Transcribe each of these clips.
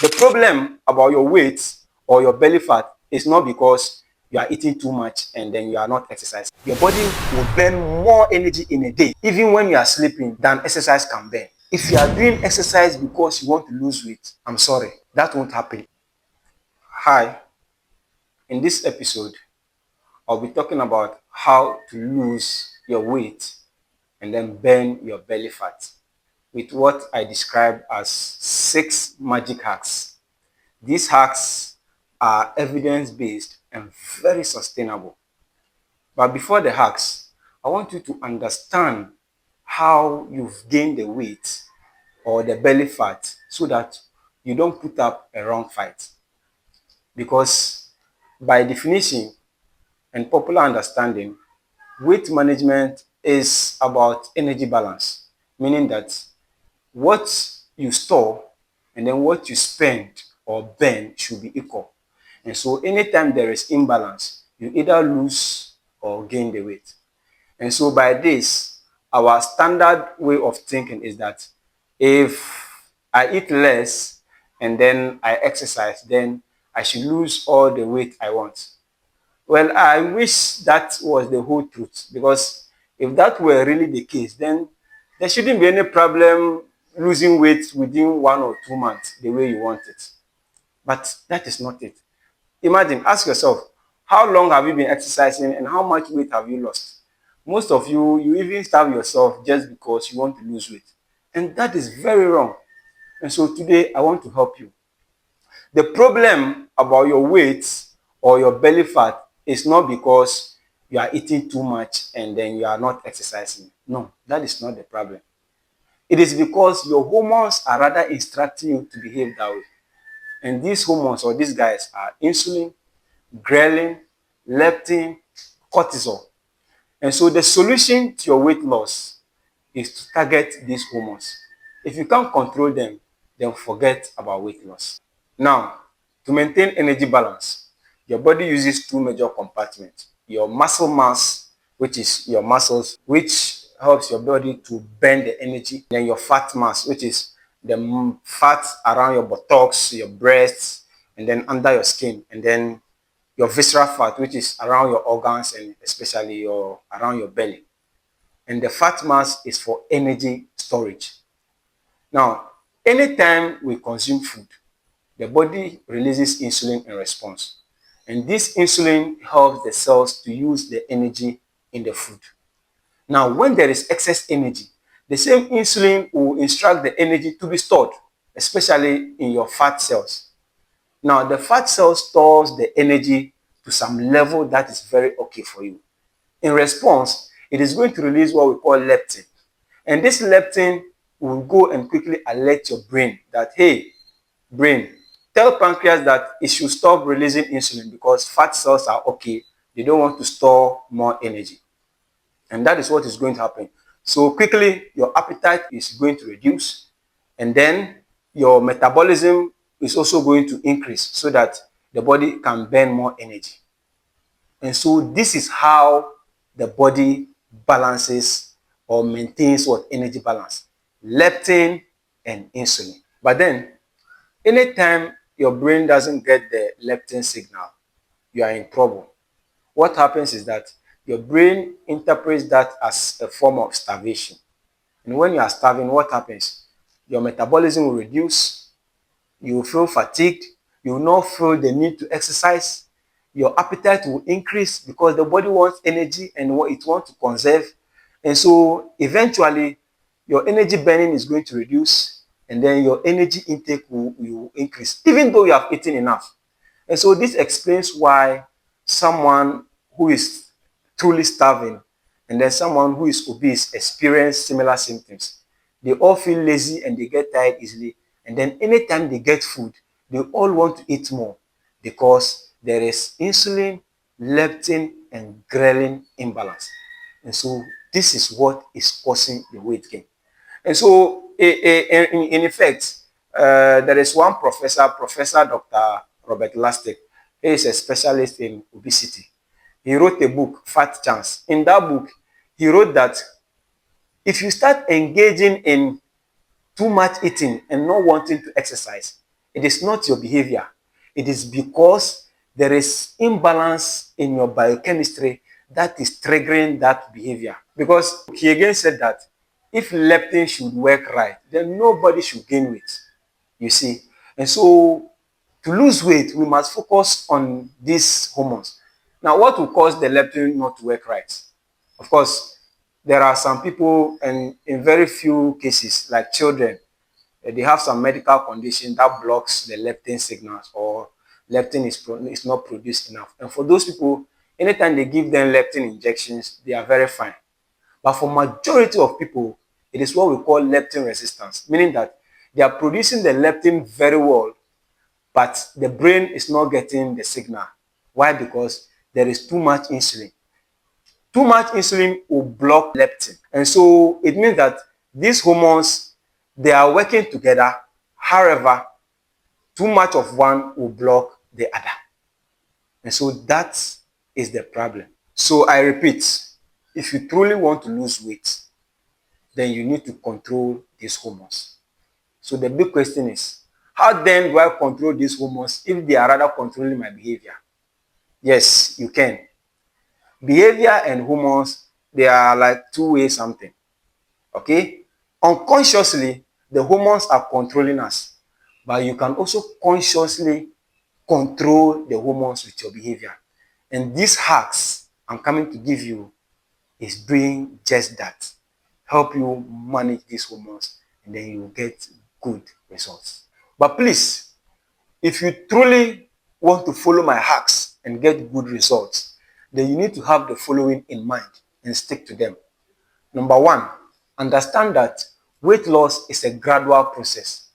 The problem about your weight or your belly fat is not because you are eating too much and then you are not exercising. Your body will burn more energy in a day, even when you are sleeping, than exercise can burn. If you are doing exercise because you want to lose weight, I'm sorry, that won't happen. Hi, in this episode, I'll be talking about how to lose your weight and then burn your belly fat with what I describe as 6 magic hacks. These hacks are evidence-based and very sustainable. But before the hacks, I want you to understand how you've gained the weight or the belly fat so that you don't put up a wrong fight. Because by definition and popular understanding, weight management is about energy balance, meaning that what you store and then what you spend or burn should be equal. And so anytime there is imbalance, you either lose or gain the weight. And so by this, our standard way of thinking is that if I eat less and then I exercise, then I should lose all the weight I want. Well, I wish that was the whole truth, because if that were really the case, then there shouldn't be any problem losing weight within 1 or 2 months the way you want it. But that is not it. Imagine, ask yourself, how long have you been exercising and how much weight have you lost? Most of you, you even starve yourself just because you want to lose weight. And that is very wrong. And so today, I want to help you. The problem about your weight or your belly fat is not because you are eating too much and then you are not exercising. No, that is not the problem. It is because your hormones are rather instructing you to behave that way. And these hormones or these guys are insulin, ghrelin, leptin, cortisol. And so the solution to your weight loss is to target these hormones. If you can't control them, then forget about weight loss. Now, to maintain energy balance, your body uses 2 major compartments. Your muscle mass, which is your muscles, which helps your body to burn the energy. Then your fat mass, which is the fat around your buttocks, your breasts, and then under your skin. And then your visceral fat, which is around your organs and especially around your belly. And the fat mass is for energy storage. Now, anytime we consume food, the body releases insulin in response. And this insulin helps the cells to use the energy in the food. Now, when there is excess energy, the same insulin will instruct the energy to be stored, especially in your fat cells. Now, the fat cell stores the energy to some level that is very okay for you. In response, it is going to release what we call leptin. And this leptin will go and quickly alert your brain that, hey, brain, tell pancreas that it should stop releasing insulin because fat cells are okay. They don't want to store more energy. And that is what is going to happen. So quickly, your appetite is going to reduce, and then your metabolism is also going to increase so that the body can burn more energy. And so this is how the body balances or maintains what energy balance: leptin and insulin. But then anytime your brain doesn't get the leptin signal, you are in trouble. What happens is that your brain interprets that as a form of starvation. And when you are starving, what happens? Your metabolism will reduce, you will feel fatigued, you will not feel the need to exercise, your appetite will increase because the body wants energy and it wants to conserve. And so eventually, your energy burning is going to reduce, and then your energy intake will increase, even though you have eaten enough. And so this explains why someone who is truly starving and then someone who is obese experience similar symptoms. They all feel lazy and they get tired easily. And then anytime they get food, they all want to eat more because there is insulin, leptin, and ghrelin imbalance. And so this is what is causing the weight gain. And so in effect, there is one professor, Professor Dr. Robert Lustig. He is a specialist in obesity. He wrote a book, Fat Chance. In that book, he wrote that if you start engaging in too much eating and not wanting to exercise, It is not your behavior. It is because there is imbalance in your biochemistry that is triggering that behavior. Because he again said that if leptin should work right, then nobody should gain weight. You see? And so to lose weight, we must focus on these hormones. Now, what will cause the leptin not to work right? Of course, there are some people, and in very few cases, like children, they have some medical condition that blocks the leptin signals, or leptin is not produced enough. And for those people, anytime they give them leptin injections, they are very fine. But for majority of people, it is what we call leptin resistance, meaning that they are producing the leptin very well, but the brain is not getting the signal. Why? Because there is too much insulin. Too much insulin will block leptin. And so it means that these hormones, they are working together. However, too much of one will block the other. And so that is the problem. So I repeat, if you truly want to lose weight, then you need to control these hormones. So the big question is, how then do I control these hormones if they are rather controlling my behavior? Yes, you can. Behavior and hormones, they are like two-way something. Okay? Unconsciously, the hormones are controlling us, but you can also consciously control the hormones with your behavior. And these hacks I'm coming to give you is doing just that. Help you manage these hormones, and then you will get good results. But please, if you truly want to follow my hacks and get good results, then you need to have the following in mind and stick to them. Number one, understand that weight loss is a gradual process.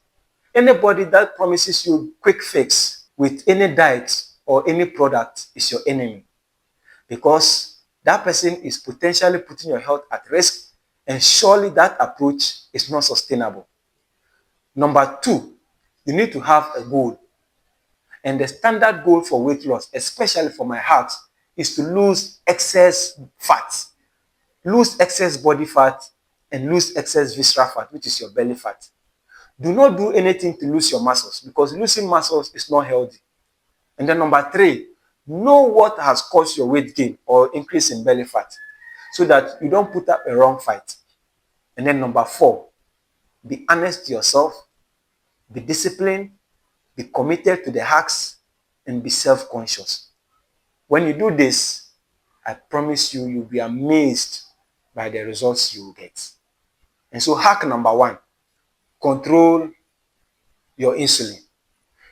Anybody that promises you quick fix with any diet or any product is your enemy, because that person is potentially putting your health at risk, and surely that approach is not sustainable. Number two, you need to have a goal. And the standard goal for weight loss, especially for my heart, is to lose excess fat, lose excess body fat, and lose excess visceral fat, which is your belly fat. Do not do anything to lose your muscles, because losing muscles is not healthy. And then number three, know what has caused your weight gain or increase in belly fat, so that you don't put up a wrong fight. And then number four, be honest to yourself, be disciplined, be committed to the hacks, and be self-conscious. When you do this, I promise you, you'll be amazed by the results you will get. And so hack number one, control your insulin.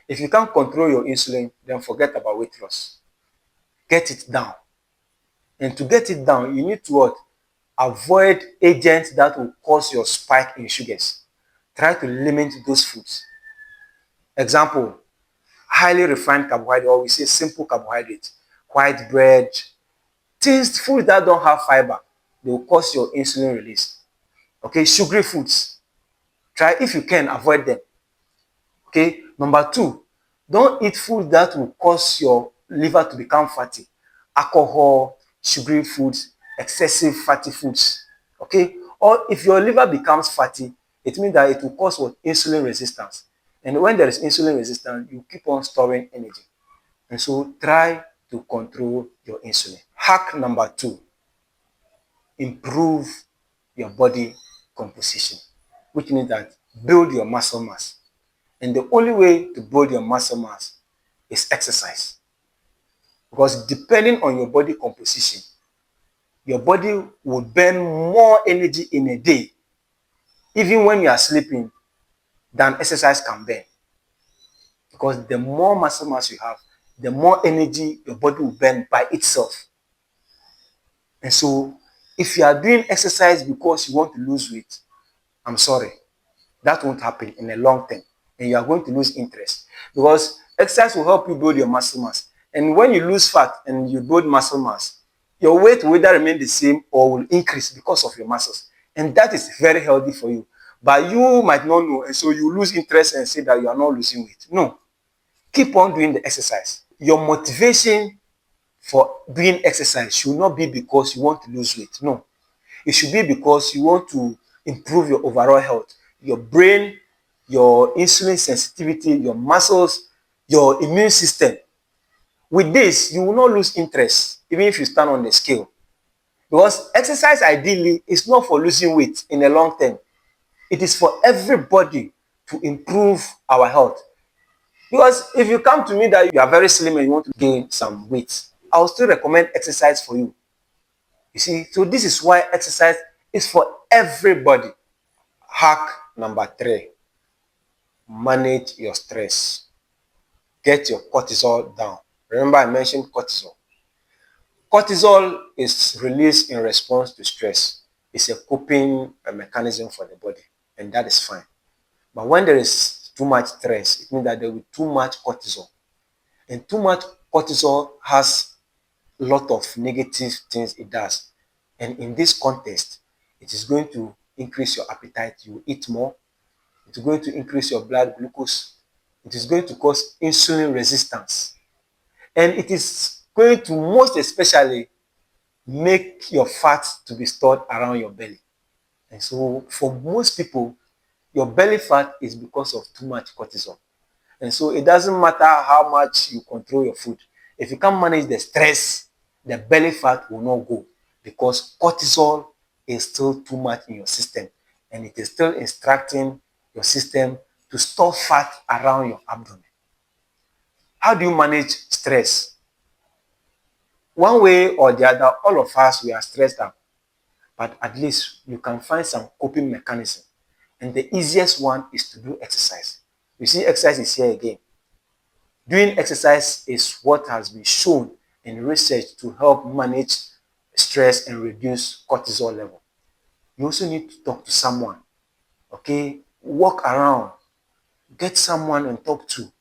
If you can't control your insulin, then forget about weight loss. Get it down. And to get it down, you need to what? Avoid agents that will cause your spike in sugars. Try to limit those foods. Example, highly refined carbohydrate, or we say simple carbohydrate, white bread, food that don't have fiber, they will cause your insulin release. Okay, sugary foods, try, if you can, avoid them. Okay, number two, don't eat food that will cause your liver to become fatty. Alcohol, sugary foods, excessive fatty foods. Okay, or if your liver becomes fatty, it means that it will cause what? Insulin resistance. And when there is insulin resistance, you keep on storing energy. And so try to control your insulin. Hack number two, improve your body composition, which means that build your muscle mass. And the only way to build your muscle mass is exercise. Because depending on your body composition, your body will burn more energy in a day, even when you are sleeping, than exercise can burn. Because the more muscle mass you have, the more energy your body will burn by itself. And so, if you are doing exercise because you want to lose weight, I'm sorry, that won't happen in the long term, and you are going to lose interest, because exercise will help you build your muscle mass. And when you lose fat and you build muscle mass, your weight will either remain the same or will increase because of your muscles, and that is very healthy for you. But you might not know, and so you lose interest and say that you are not losing weight. No, keep on doing the exercise. Your motivation for doing exercise should not be because you want to lose weight. No, it should be because you want to improve your overall health, your brain, your insulin sensitivity, your muscles, your immune system. With this, you will not lose interest even if you stand on the scale. Because exercise ideally is not for losing weight in the long term. It is for everybody to improve our health. Because if you come to me that you are very slim and you want to gain some weight, I will still recommend exercise for you. You see, so this is why exercise is for everybody. Hack number 3, manage your stress. Get your cortisol down. Remember, I mentioned cortisol. Cortisol is released in response to stress. It's a coping mechanism for the body, and that is fine. But when there is too much stress, it means that there will be too much cortisol. And too much cortisol has a lot of negative things it does. And in this context, it is going to increase your appetite. You eat more. It is going to increase your blood glucose. It is going to cause insulin resistance. And it is going to most especially make your fat to be stored around your belly. And so for most people, your belly fat is because of too much cortisol. And so it doesn't matter how much you control your food. If you can't manage the stress, the belly fat will not go because cortisol is still too much in your system and it is still instructing your system to store fat around your abdomen. How do you manage stress? One way or the other, all of us, we are stressed out, but at least you can find some coping mechanism. And the easiest one is to do exercise. You see, exercise is here again. Doing exercise is what has been shown in research to help manage stress and reduce cortisol level. You also need to talk to someone, okay? Walk around, get someone and talk to.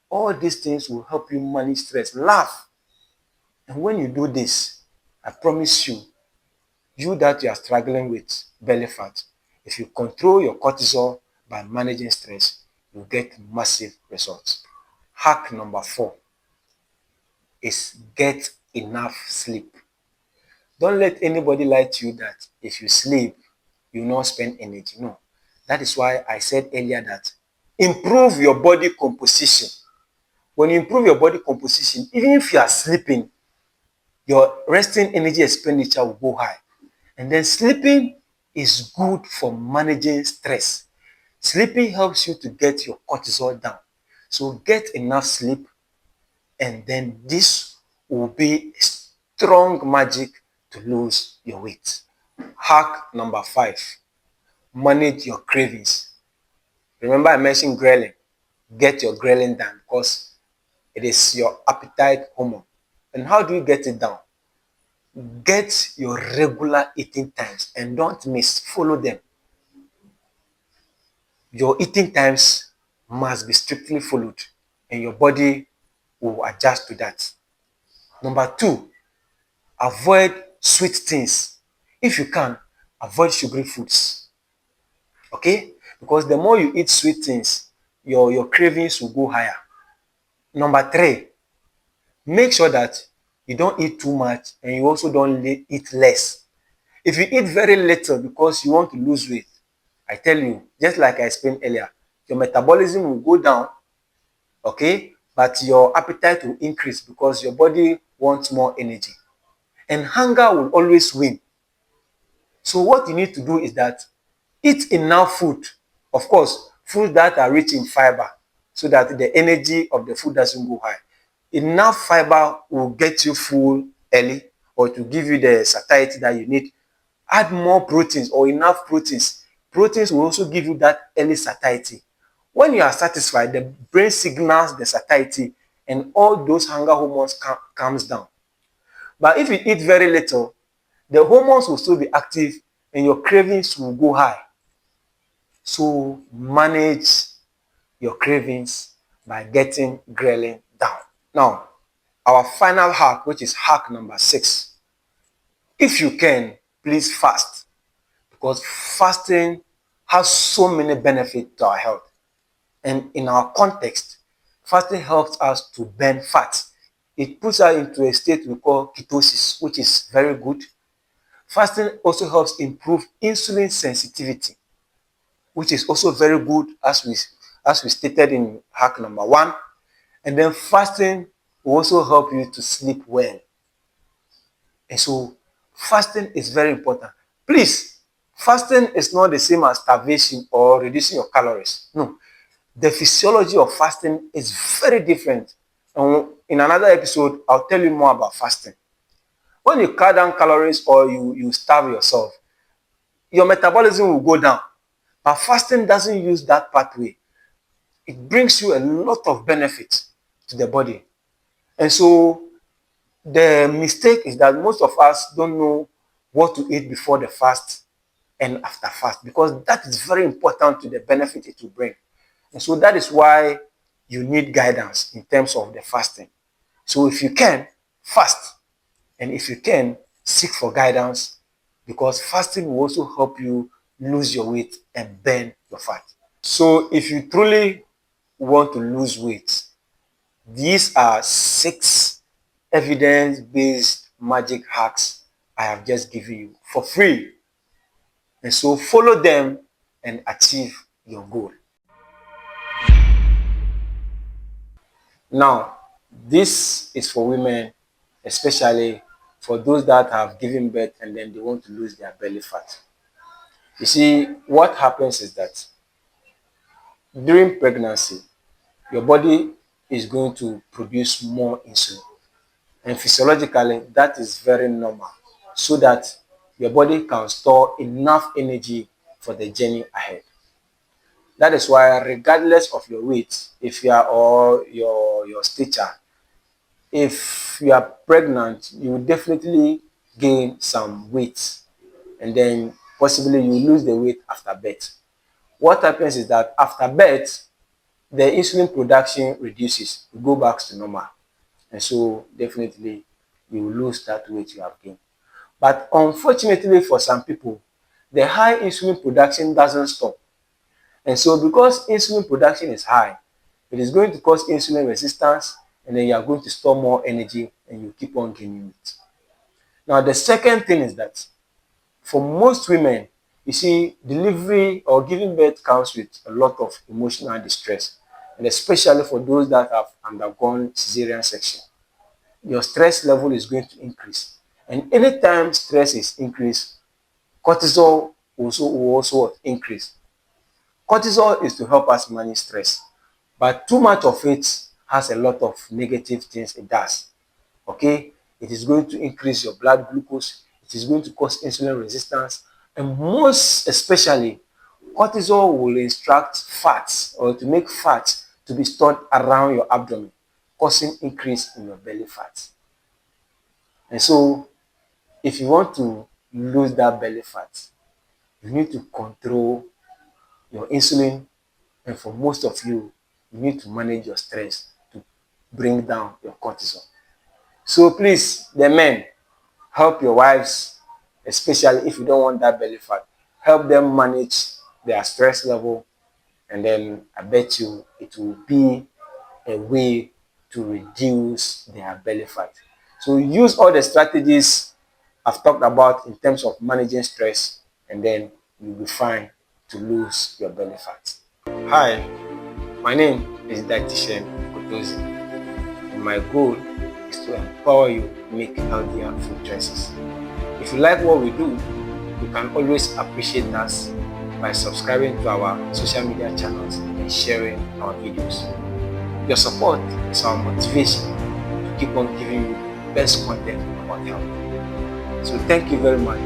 All these things will help you manage stress. Laugh. And when you do this, I promise you, you that you are struggling with belly fat, if you control your cortisol by managing stress, you get massive results. Hack number 4 is get enough sleep. Don't let anybody lie to you that if you sleep, you will not spend energy. No. That is why I said earlier that improve your body composition. When you improve your body composition, even if you are sleeping, your resting energy expenditure will go high. And then sleeping is good for managing stress. Sleeping helps you to get your cortisol down. So get enough sleep, and then this will be strong magic to lose your weight. Hack number 5, manage your cravings. Remember I mentioned ghrelin. Get your ghrelin down because it is your appetite hormone. And how do you get it down? Get your regular eating times and don't miss, follow them. Your eating times must be strictly followed and your body will adjust to that. Number 2, avoid sweet things. If you can, avoid sugary foods. Okay? Because the more you eat sweet things, your cravings will go higher. Number 3, make sure that you don't eat too much and you also don't eat less. If you eat very little because you want to lose weight, I tell you, just like I explained earlier, your metabolism will go down, okay? But your appetite will increase because your body wants more energy. And hunger will always win. So what you need to do is that eat enough food. Of course, food that are rich in fiber so that the energy of the food doesn't go high. Enough fiber will get you full early or to give you the satiety that you need. Add more proteins or enough proteins. Proteins will also give you that early satiety. When you are satisfied, the brain signals the satiety and all those hunger hormones comes down. But if you eat very little, the hormones will still be active and your cravings will go high. So manage your cravings by getting ghrelin down. Now, our final hack, which is hack number 6. If you can, please fast. Because fasting has so many benefits to our health. And in our context, fasting helps us to burn fat. It puts us into a state we call ketosis, which is very good. Fasting also helps improve insulin sensitivity. which is also very good as we stated in hack number 1. And then fasting will also help you to sleep well. And so fasting is very important. Please, fasting is not the same as starvation or reducing your calories. No. The physiology of fasting is very different. And in another episode, I'll tell you more about fasting. When you cut down calories or you starve yourself, your metabolism will go down. But fasting doesn't use that pathway. It brings you a lot of benefits to the body. And so the mistake is that most of us don't know what to eat before the fast and after fast, because that is very important to the benefit it will bring. And so that is why you need guidance in terms of the fasting. So if you can, fast. And if you can, seek for guidance, because fasting will also help you lose your weight and burn your fat. So if you truly want to lose weight, these are 6 evidence-based magic hacks I have just given you for free. And so follow them and achieve your goal. Now, this is for women, especially for those that have given birth and then they want to lose their belly fat. You see, what happens is that during pregnancy, your body is going to produce more insulin. And physiologically, that is very normal, so that your body can store enough energy for the journey ahead. That is why, regardless of your weight, if you are or your stature, if you are pregnant, you will definitely gain some weight, and then possibly you lose the weight after birth. What happens is that after birth, the insulin production reduces, it goes back to normal, and so definitely you will lose that weight you have gained. But unfortunately for some people, the high insulin production doesn't stop. And so because insulin production is high, it is going to cause insulin resistance, and then you are going to store more energy and you keep on gaining weight. Now, the second thing is that for most women, you see, delivery or giving birth comes with a lot of emotional distress, and especially for those that have undergone cesarean section. Your stress level is going to increase. And anytime stress is increased, cortisol will also increase. Cortisol is to help us manage stress, but too much of it has a lot of negative things it does. Okay, it is going to increase your blood glucose, it is going to cause insulin resistance, and most especially, cortisol will instruct fats or to make fats to be stored around your abdomen, causing increase in your belly fat. And so, if you want to lose that belly fat, you need to control your insulin, and for most of you, you need to manage your stress to bring down your cortisol. So please, the men, help your wives, especially if you don't want that belly fat. Help them manage their stress level, and then I bet you it will be a way to reduce their belly fat. So use all the strategies I've talked about in terms of managing stress, and then you'll be fine to lose your belly fat. Hi, my name is Dietitian Kotozi, and my goal is to empower you to make healthier food choices. If you like what we do, you can always appreciate us by subscribing to our social media channels and sharing our videos. Your support is our motivation to keep on giving you the best content about health. So thank you very much.